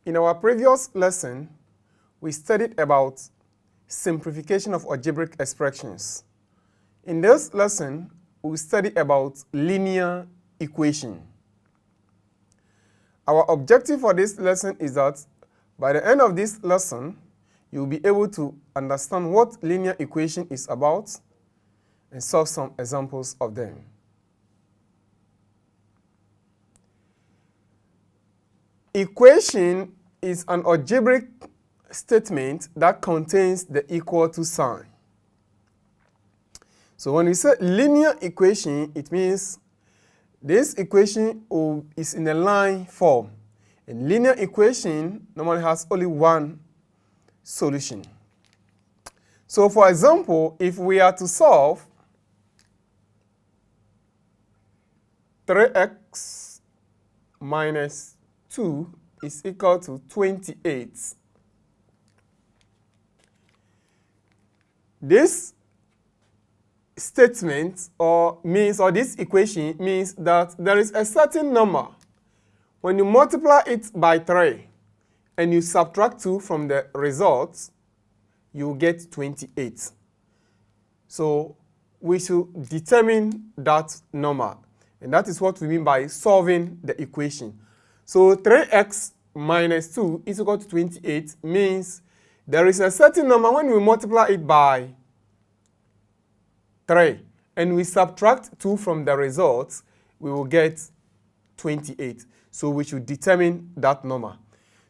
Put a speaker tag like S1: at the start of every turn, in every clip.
S1: In our previous lesson, we studied about simplification of algebraic expressions. In this lesson, we study about linear equation. Our objective for this lesson is that by the end of this lesson, you'll be able to understand what linear equation is about and solve some examples of them. Equation is an algebraic statement that contains the equal to sign. So when we say linear equation, it means this equation is in a line form. And linear equation normally has only one solution. So for example, if we are to solve 3x minus 2 is equal to 28. This statement or this equation means that there is a certain number. When you multiply it by 3 and you subtract 2 from the results, you get 28. So we should determine that number. And that is what we mean by solving the equation. So 3x minus 2 is equal to 28 means there is a certain number. When we multiply it by 3 and we subtract 2 from the results, we will get 28. So we should determine that number.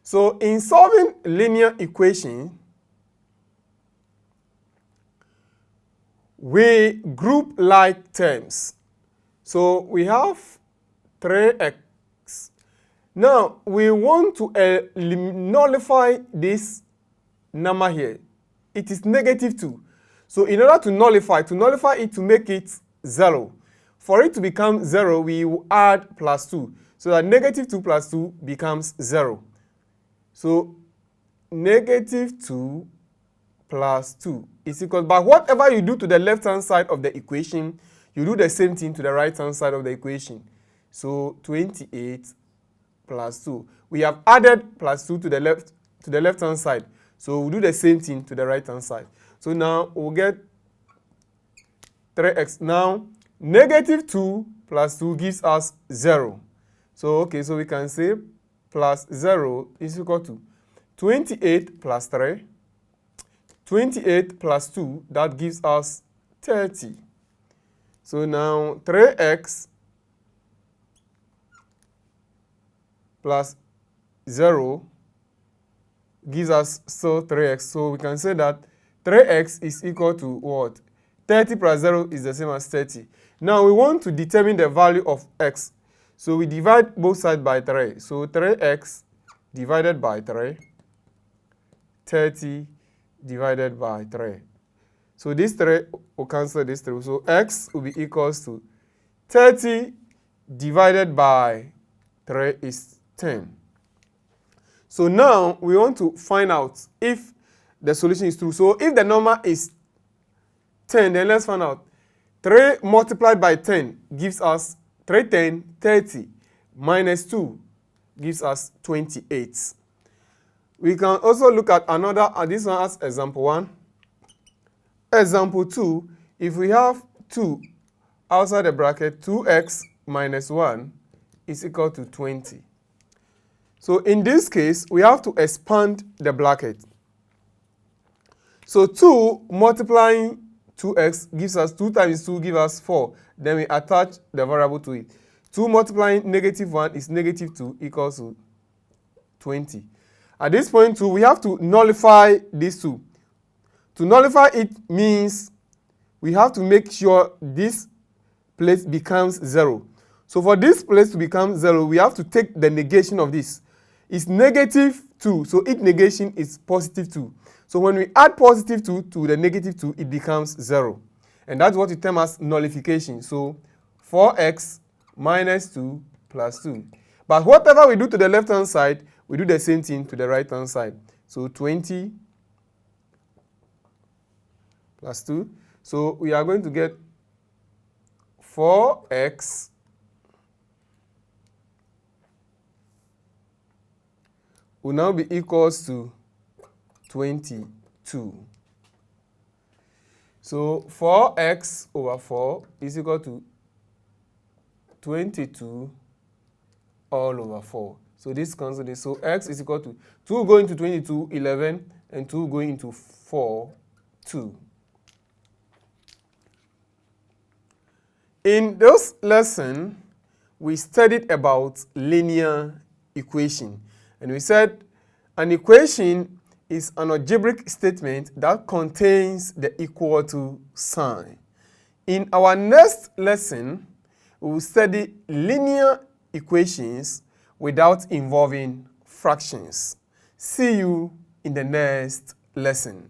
S1: So in solving linear equation, we group like terms. So we have 3x. Now we want to nullify this number here. It is negative 2. So in order to nullify it to make it 0. For it to become 0, we will add plus 2. So that negative 2 plus 2 becomes 0. So negative 2 plus 2 is equal, but whatever you do to the left-hand side of the equation, you do the same thing to the right-hand side of the equation. So 28 plus 2. We have added plus 2 to the left-hand side. So we'll do the same thing to the right-hand side. So now we'll get 3x. Now negative 2 plus 2 gives us 0. So so we can say plus 0 is equal to 28 plus 3. 28 plus 2, that gives us 30. So now 3x plus 0 gives us still 3x. So we can say that 3x is equal to what? 30 plus 0 is the same as 30. Now we want to determine the value of x. So we divide both sides by 3. So 3x divided by 3, 30 divided by 3. So this 3 will cancel this 3. So x will be equals to 30 divided by 3 is 10. So now we want to find out if the solution is true. So if the number is 10, then let's find out. 3 multiplied by 10 gives us 3 10, 30 minus 2 gives us 28. We can also look at another, this one as example 1. Example 2, if we have 2 outside the bracket, 2x minus 1 is equal to 20. So in this case, we have to expand the bracket. So 2 multiplying 2x gives us 2 times 2 gives us 4. Then we attach the variable to it. 2 multiplying negative 1 is negative 2 equals to 20. At this point too, we have to nullify these 2. To nullify it means we have to make sure this place becomes 0. So for this place to become 0, we have to take the negation of this. It's negative 2, so its negation is positive 2. So when we add positive 2 to the negative 2, it becomes 0. And that's what we term as nullification. So 4x minus 2 plus 2. But whatever we do to the left-hand side, we do the same thing to the right-hand side. So 20 plus 2. So we are going to get 4x will now be equals to 22. So 4x over 4 is equal to 22 all over 4. So this cancels this. So x is equal to 2 going to 22, 11, and 2 going into 4, 2. In this lesson, we studied about linear equation. And we said an equation is an algebraic statement that contains the equal to sign. In our next lesson, we will study linear equations without involving fractions. See you in the next lesson.